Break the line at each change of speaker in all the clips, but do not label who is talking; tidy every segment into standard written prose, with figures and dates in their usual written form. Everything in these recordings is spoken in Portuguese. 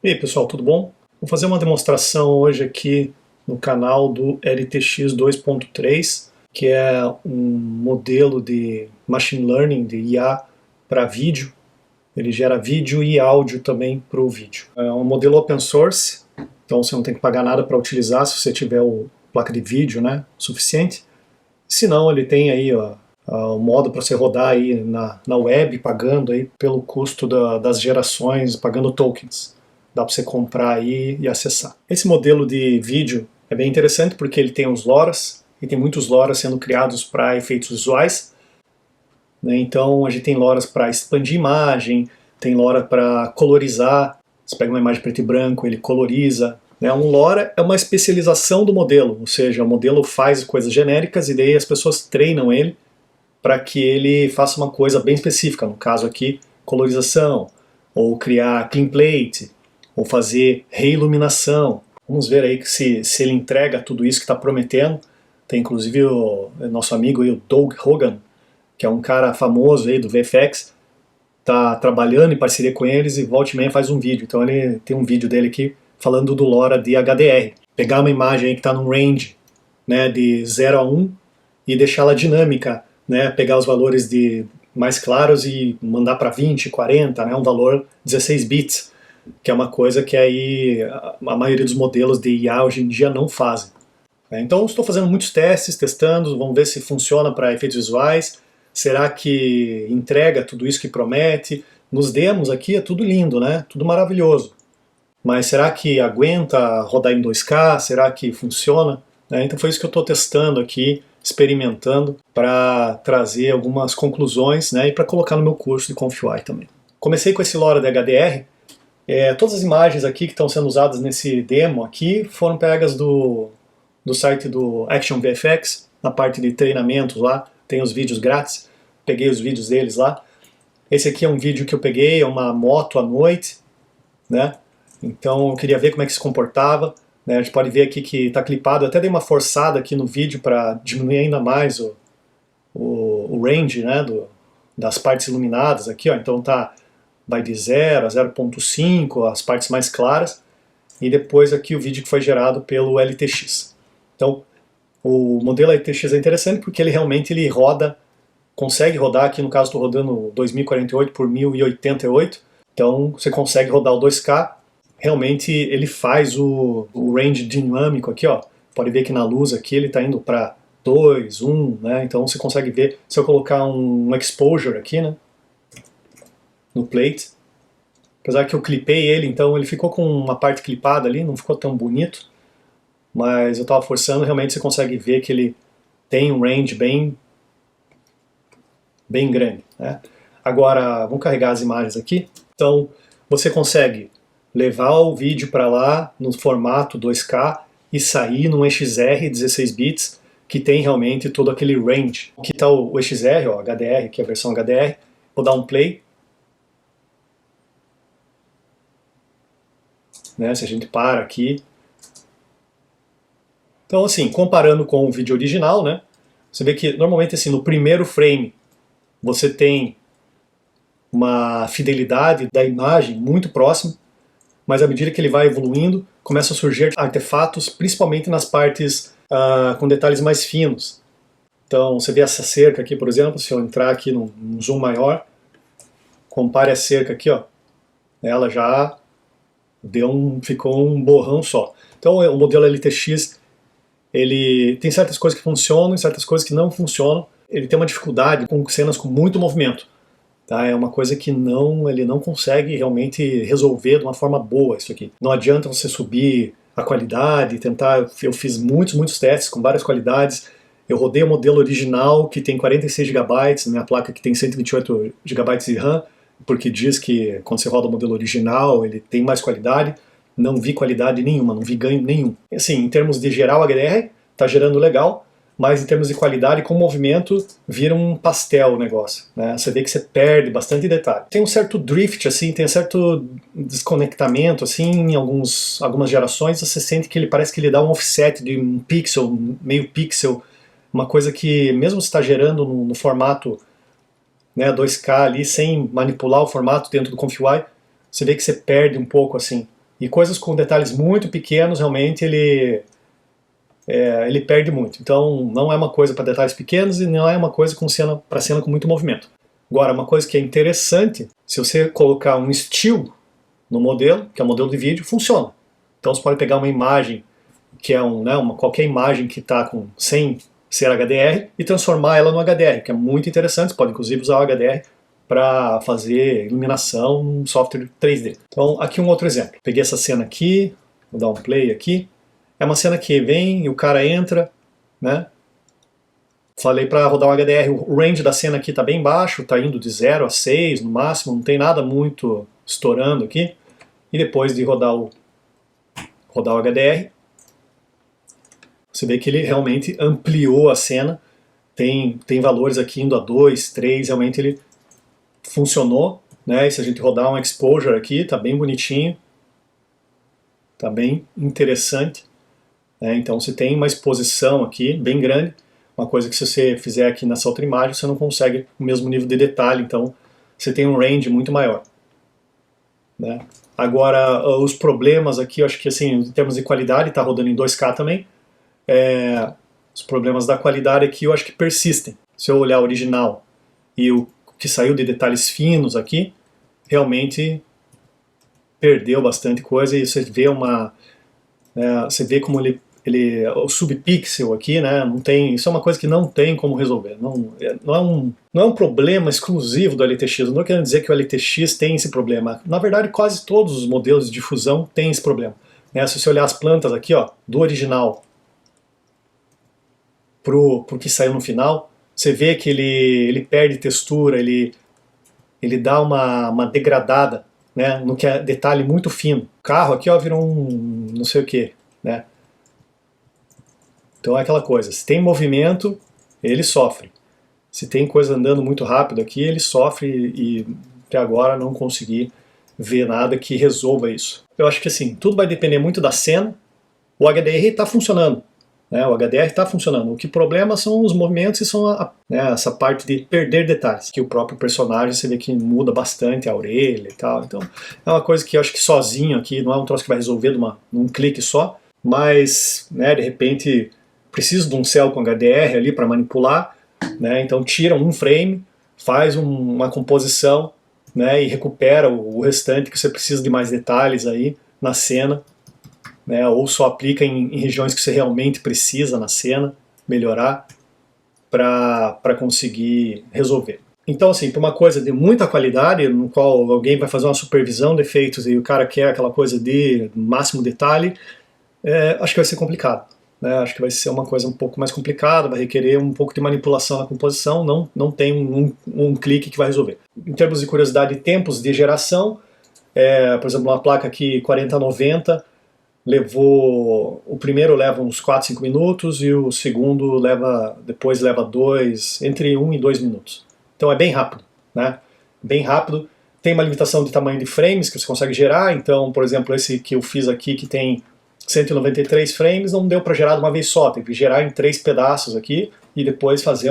E aí pessoal, tudo bom? Vou fazer uma demonstração hoje aqui no canal do LTX 2.3, que é um modelo de Machine Learning, de IA para vídeo. Ele gera vídeo e áudio também para o vídeo. É um modelo open source, então você não tem que pagar nada para utilizar se você tiver o placa de vídeo, né, suficiente. Se não, ele tem aí o modo para você rodar aí na web, pagando aí pelo custo das gerações, pagando tokens. Dá para você comprar aí e acessar. Esse modelo de vídeo é bem interessante porque ele tem os LoRa's, e tem muitos LoRa's sendo criados para efeitos visuais, né? Então a gente tem LoRa's para expandir imagem, tem LoRa para colorizar. Você pega uma imagem preto e branco, ele coloriza. Né? Um LoRa é uma especialização do modelo, ou seja, o modelo faz coisas genéricas e daí as pessoas treinam ele para que ele faça uma coisa bem específica, no caso aqui, colorização, ou criar clean plate, ou fazer reiluminação. Vamos ver aí se ele entrega tudo isso que está prometendo. Tem inclusive o nosso amigo aí, o Doug Hogan, que é um cara famoso aí do VFX, está trabalhando em parceria com eles e volta e meia faz um vídeo. Então ele tem um vídeo dele aqui falando do LoRa de HDR. Pegar uma imagem aí que está num range, né, de 0 a 1 e deixá-la dinâmica, né, pegar os valores de mais claros e mandar para 20, 40, né, um valor 16 bits, que é uma coisa que aí a maioria dos modelos de IA hoje em dia não fazem. Então estou fazendo muitos testes, testando, vamos ver se funciona para efeitos visuais, será que entrega tudo isso que promete? Nos demos aqui é tudo lindo, né? Tudo maravilhoso. Mas será que aguenta rodar em 2K? Será que funciona? Então foi isso que eu estou testando aqui, experimentando, para trazer algumas conclusões, né, e para colocar no meu curso de ConfUI também. Comecei com esse LoRa de HDR. Todas as imagens aqui que estão sendo usadas nesse demo aqui foram pegas do site do Action VFX, na parte de treinamento lá, tem os vídeos grátis, peguei os vídeos deles lá. Esse aqui é um vídeo que eu peguei, é uma moto à noite, né? Então eu queria ver como é que se comportava. Né? A gente pode ver aqui que está clipado, eu até dei uma forçada aqui no vídeo para diminuir ainda mais o range, né, das partes iluminadas aqui, ó. Então vai de 0 a 0.5, as partes mais claras, e depois aqui o vídeo que foi gerado pelo LTX. Então, o modelo LTX é interessante porque ele realmente consegue rodar, aqui no caso estou rodando 2048 por 1088, então você consegue rodar o 2K, realmente ele faz o range dinâmico aqui, ó. Pode ver que na luz aqui ele está indo para 2, 1, né? Então você consegue ver, se eu colocar um exposure aqui, né, no plate, apesar que eu clipei ele, então ele ficou com uma parte clipada ali, não ficou tão bonito, mas eu estava forçando, realmente você consegue ver que ele tem um range bem grande. Né? Agora, vamos carregar as imagens aqui. Então, você consegue levar o vídeo para lá no formato 2K e sair num XR 16 bits, que tem realmente todo aquele range. Aqui está o XR, ó, HDR, que é a versão HDR. Vou dar um play. Né, se a gente para aqui. Então, assim, comparando com o vídeo original, né, você vê que normalmente assim, no primeiro frame você tem uma fidelidade da imagem muito próxima, mas à medida que ele vai evoluindo, começam a surgir artefatos, principalmente nas partes com detalhes mais finos. Então, você vê essa cerca aqui, por exemplo, se eu entrar aqui num zoom maior, compare a cerca aqui, ó, ela já ficou um borrão só. Então, o modelo LTX, ele tem certas coisas que funcionam e certas coisas que não funcionam. Ele tem uma dificuldade com cenas com muito movimento. Tá? É uma coisa que ele não consegue realmente resolver de uma forma boa isso aqui. Não adianta você subir a qualidade, tentar... Eu fiz muitos testes com várias qualidades. Eu rodei o modelo original, que tem 46 GB, minha placa que tem 128 GB de RAM, porque diz que quando você roda o modelo original ele tem mais qualidade. Não vi qualidade nenhuma, não vi ganho nenhum. Assim, em termos de gerar o HDR, tá gerando legal, mas em termos de qualidade, com movimento, vira um pastel o negócio. Né? Você vê que você perde bastante detalhe. Tem um certo drift, assim, tem um certo desconectamento, assim, em algumas gerações, você sente que ele parece que ele dá um offset de um pixel, meio pixel, uma coisa que, mesmo se está gerando no formato, né, 2K ali, sem manipular o formato dentro do ConfUI, você vê que você perde um pouco, assim, E coisas com detalhes muito pequenos, realmente ele perde muito. Então não é uma coisa para detalhes pequenos e não é uma coisa para cena com muito movimento. Agora, uma coisa que é interessante, se você colocar um still no modelo, que é um modelo de vídeo, funciona. Então você pode pegar uma imagem que é qualquer imagem que está sem ser HDR e transformar ela no HDR, que é muito interessante. Você pode inclusive usar o HDR para fazer iluminação num software 3D. Então aqui um outro exemplo. Peguei essa cena aqui, vou dar um play aqui. É uma cena que vem e o cara entra, né? Falei para rodar um HDR, o range da cena aqui está bem baixo, está indo de 0 a 6 no máximo, não tem nada muito estourando aqui. E depois de rodar o HDR, você vê que ele realmente ampliou a cena, tem valores aqui indo a 2, 3, realmente ele funcionou, né? E se a gente rodar um exposure aqui, tá bem bonitinho, tá bem interessante, né? Então você tem uma exposição aqui bem grande, uma coisa que se você fizer aqui nessa outra imagem você não consegue o mesmo nível de detalhe, então você tem um range muito maior, né? Agora os problemas aqui, eu acho que assim, em termos de qualidade, tá rodando em 2K também, os problemas da qualidade aqui eu acho que persistem. Se eu olhar o original e o que saiu de detalhes finos aqui, realmente perdeu bastante coisa e você vê você vê como o subpixel aqui, né, não tem, isso é uma coisa que não tem como resolver, não é um problema exclusivo do LTX, não estou querendo dizer que o LTX tem esse problema, na verdade quase todos os modelos de difusão têm esse problema, né? Se você olhar as plantas aqui, ó, do original pro que saiu no final, você vê que ele perde textura, ele dá uma degradada, né, no que é detalhe muito fino. O carro aqui ó, virou um não sei o que, né? Então é aquela coisa, se tem movimento, ele sofre. Se tem coisa andando muito rápido aqui, ele sofre e até agora não consegui ver nada que resolva isso. Eu acho que assim, tudo vai depender muito da cena. O HDR está funcionando, né? O HDR está funcionando. O que problema são os movimentos e são essa parte de perder detalhes, que o próprio personagem você vê que muda bastante a orelha e tal. Então é uma coisa que eu acho que sozinho aqui não é um troço que vai resolver num clique só, mas né, de repente preciso de um cell com HDR ali para manipular, né? Então tira um frame, faz uma composição, né, e recupera o restante que você precisa de mais detalhes aí na cena, né, ou só aplica em regiões que você realmente precisa na cena, melhorar para conseguir resolver. Então, assim, para uma coisa de muita qualidade, no qual alguém vai fazer uma supervisão de efeitos e o cara quer aquela coisa de máximo detalhe, acho que vai ser complicado. Né? Acho que vai ser uma coisa um pouco mais complicada, vai requerer um pouco de manipulação na composição, não tem um clique que vai resolver. Em termos de curiosidade, tempos de geração, por exemplo, uma placa aqui 4090, o primeiro leva uns 4, 5 minutos e o segundo depois leva entre 1 e 2 minutos. Então é bem rápido, né? Bem rápido. Tem uma limitação de tamanho de frames que você consegue gerar, então, por exemplo, esse que eu fiz aqui que tem 193 frames, não deu para gerar de uma vez só, teve que gerar em 3 pedaços aqui e depois fazer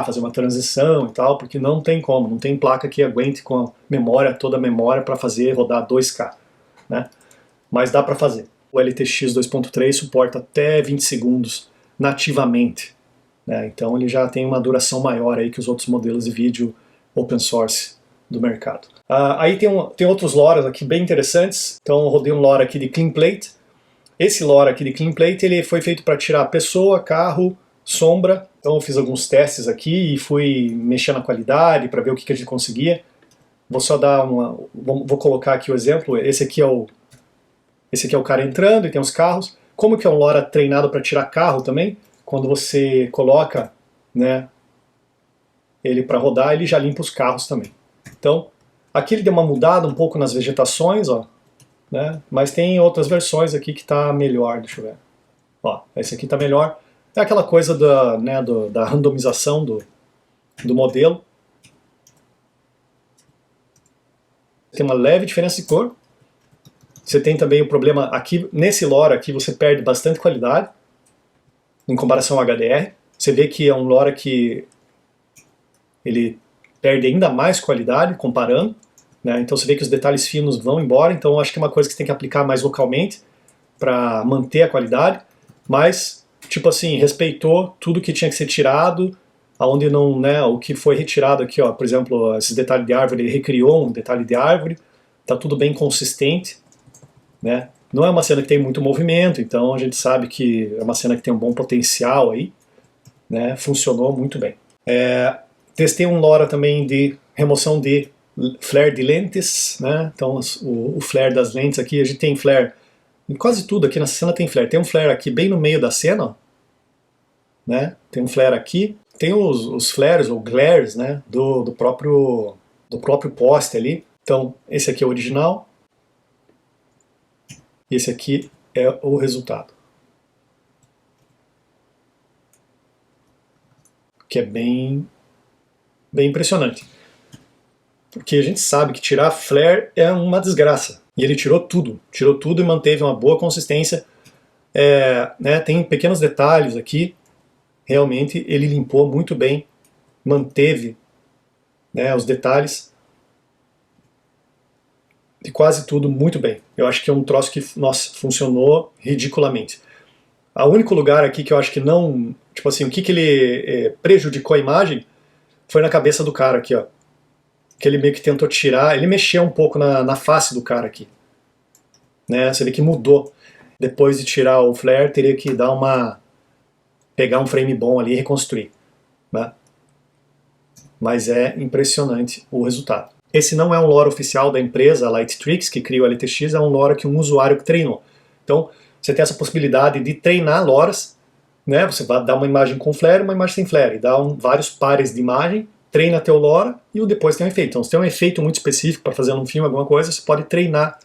fazer uma transição e tal, porque não tem como, não tem placa que aguente com a memória, toda a memória para fazer rodar 2K, né? Mas dá para fazer. O LTX 2.3 suporta até 20 segundos nativamente, né? Então ele já tem uma duração maior aí que os outros modelos de vídeo open source do mercado. Aí tem outros LoRa's aqui bem interessantes. Então eu rodei um LoRa aqui de Clean Plate. Esse LoRa aqui de Clean Plate ele foi feito para tirar pessoa, carro, sombra. Então eu fiz alguns testes aqui e fui mexer na qualidade para ver o que a gente conseguia. Vou só dar vou colocar aqui o exemplo. Esse aqui é o cara entrando e tem os carros. Como que é um LoRa treinado para tirar carro também? Quando você coloca, né, ele para rodar, ele já limpa os carros também. Então, aqui ele deu uma mudada um pouco nas vegetações, ó, né, mas tem outras versões aqui que está melhor, deixa eu ver. Ó, esse aqui está melhor. É aquela coisa da randomização do modelo. Tem uma leve diferença de cor. Você tem também o problema aqui, nesse LoRa aqui você perde bastante qualidade em comparação ao HDR. Você vê que é um LoRa que ele perde ainda mais qualidade comparando, né? Então você vê que os detalhes finos vão embora, então acho que é uma coisa que você tem que aplicar mais localmente para manter a qualidade, mas, tipo assim, respeitou tudo que tinha que ser tirado, aonde não, né, o que foi retirado aqui, ó, por exemplo, esses detalhes de árvore, ele recriou um detalhe de árvore, tá tudo bem consistente, né? Não é uma cena que tem muito movimento, então a gente sabe que é uma cena que tem um bom potencial aí, né? Funcionou muito bem. Testei um LoRa também de remoção de flare de lentes, né? Então o flare das lentes aqui, a gente tem flare em quase tudo aqui nessa cena tem flare. Tem um flare aqui bem no meio da cena, ó, né? Tem um flare aqui, tem os flares ou glares, né? Do próprio poste ali. Então esse aqui é o original, e esse aqui é o resultado, que é bem impressionante. Porque a gente sabe que tirar flare é uma desgraça. E ele tirou tudo e manteve uma boa consistência. Né, tem pequenos detalhes aqui, realmente ele limpou muito bem, manteve, né, os detalhes de quase tudo muito bem. Eu acho que é um troço que, nossa, funcionou ridiculamente. O único lugar aqui que eu acho que não, tipo assim, o que ele prejudicou a imagem foi na cabeça do cara aqui, ó. Que ele meio que tentou tirar, ele mexeu um pouco na face do cara aqui, né? Você vê que mudou. Depois de tirar o flare, teria que pegar um frame bom ali e reconstruir, né? Mas é impressionante o resultado. Esse não é um LoRa oficial da empresa, a Lightricks, que cria o LTX, é um LoRa que um usuário treinou. Então, você tem essa possibilidade de treinar LoRas, né? Você vai dar uma imagem com flare e uma imagem sem flare, dá vários pares de imagem, treina teu LoRa e depois tem um efeito. Então, se tem um efeito muito específico para fazer num filme, alguma coisa, você pode treinar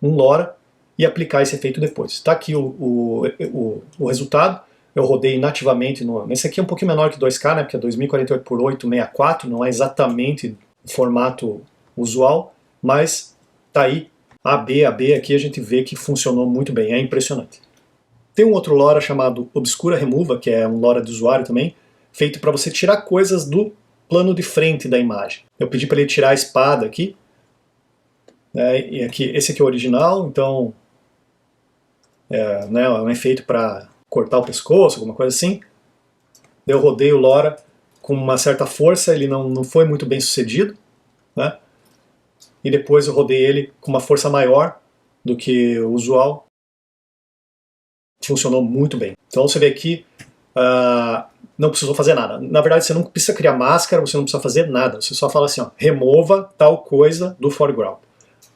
um LoRa e aplicar esse efeito depois. Está aqui o resultado. Eu rodei nativamente, nesse aqui é um pouquinho menor que 2K, né, porque é 2048 por 864, não é exatamente o formato usual, mas tá aí, a B aqui a gente vê que funcionou muito bem, é impressionante. Tem um outro LoRa chamado Obscura Remova, que é um LoRa de usuário também, feito para você tirar coisas do plano de frente da imagem. Eu pedi para ele tirar a espada aqui, né, e aqui, esse aqui é o original, então né, é um efeito para cortar o pescoço, alguma coisa assim. Eu rodei o LoRa com uma certa força, ele não foi muito bem sucedido, né? E depois eu rodei ele com uma força maior do que o usual. Funcionou muito bem. Então você vê aqui, não precisou fazer nada. Na verdade, você não precisa criar máscara, você não precisa fazer nada. Você só fala assim, ó, remova tal coisa do foreground,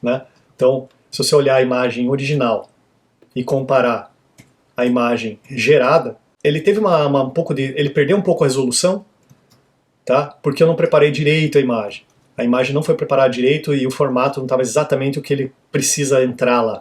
né? Então, se você olhar a imagem original e comparar a imagem gerada, ele teve um pouco ele perdeu um pouco a resolução, tá? Porque eu não preparei direito a imagem. A imagem não foi preparada direito e o formato não estava exatamente o que ele precisa entrar lá.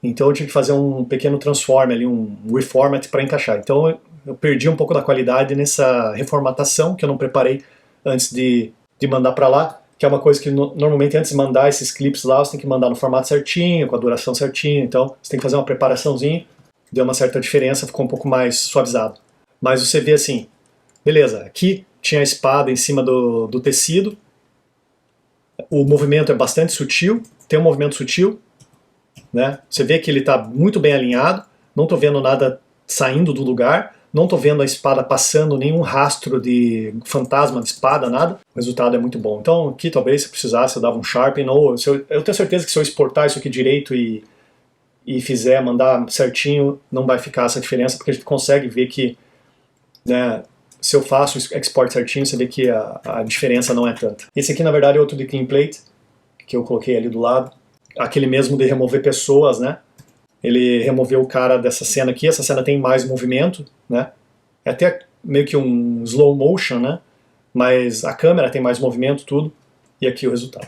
Então eu tive que fazer um pequeno transform ali, um reformat para encaixar. Então eu perdi um pouco da qualidade nessa reformatação que eu não preparei antes de mandar para lá, que é uma coisa que normalmente antes de mandar esses clipes lá, você tem que mandar no formato certinho, com a duração certinha, então você tem que fazer uma preparaçãozinha. Deu uma certa diferença, ficou um pouco mais suavizado. Mas você vê assim, beleza, aqui tinha a espada em cima do tecido, o movimento é bastante sutil, tem um movimento sutil, né? Você vê que ele está muito bem alinhado, não estou vendo nada saindo do lugar, não estou vendo a espada passando nenhum rastro de fantasma de espada, nada. O resultado é muito bom. Então aqui talvez se precisasse eu dava um sharpen, ou eu tenho certeza que se eu exportar isso aqui direito e fizer, mandar certinho, não vai ficar essa diferença, porque a gente consegue ver que, né, se eu faço o export certinho, você vê que a diferença não é tanta. Esse aqui, na verdade, é outro de clean plate, que eu coloquei ali do lado. Aquele mesmo de remover pessoas, né? Ele removeu o cara dessa cena aqui, essa cena tem mais movimento, né? É até meio que um slow motion, né? Mas a câmera tem mais movimento, tudo. E aqui o resultado.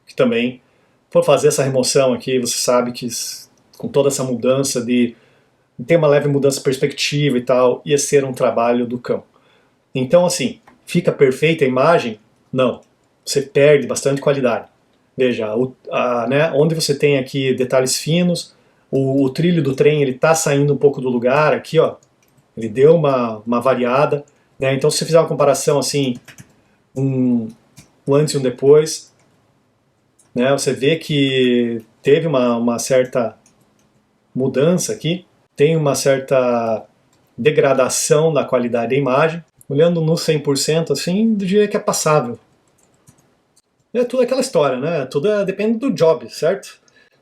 Que também, for fazer essa remoção aqui, você sabe que com toda essa mudança tem uma leve mudança de perspectiva e tal, ia ser um trabalho do cão. Então, assim, fica perfeita a imagem? Não. Você perde bastante qualidade. Veja, né, onde você tem aqui detalhes finos, o trilho do trem ele está saindo um pouco do lugar, aqui, ó. Ele deu uma variada, né? Então se você fizer uma comparação assim, um antes e um depois, né? Você vê que teve uma certa mudança aqui, tem uma certa degradação da qualidade da imagem. Olhando no 100% assim, eu diria que é passável. É tudo aquela história, né? Depende do job, certo?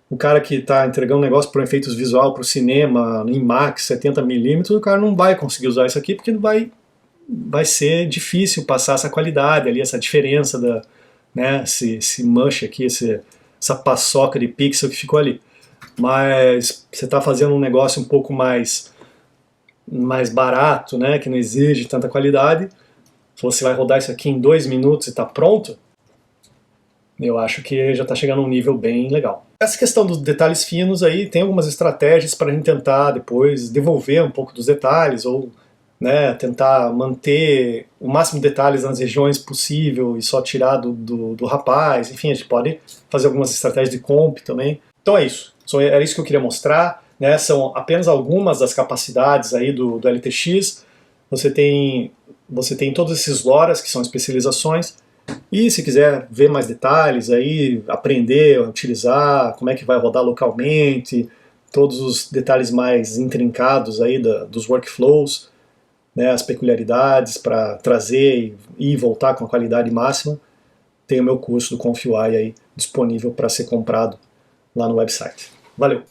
O cara que está entregando um negócio para efeitos visual para o cinema, em Max 70mm, o cara não vai conseguir usar isso aqui porque vai ser difícil passar essa qualidade ali, essa diferença da, né, esse mush aqui, essa paçoca de pixel que ficou ali. Mas você está fazendo um negócio um pouco mais barato, né, que não exige tanta qualidade, você vai rodar isso aqui em 2 minutos e está pronto, eu acho que já está chegando a um nível bem legal. Essa questão dos detalhes finos aí, tem algumas estratégias para a gente tentar depois devolver um pouco dos detalhes, ou né, tentar manter o máximo de detalhes nas regiões possível e só tirar do rapaz. Enfim, a gente pode fazer algumas estratégias de comp também. Então é isso. Era isso que eu queria mostrar. Né, são apenas algumas das capacidades aí do LTX. Você tem todos esses LoRa's, que são especializações. E se quiser ver mais detalhes, aí aprender a utilizar, como é que vai rodar localmente, todos os detalhes mais intrincados aí dos workflows, né, as peculiaridades para trazer e voltar com a qualidade máxima, tem o meu curso do ConfUI aí disponível para ser comprado lá no website. Valeu!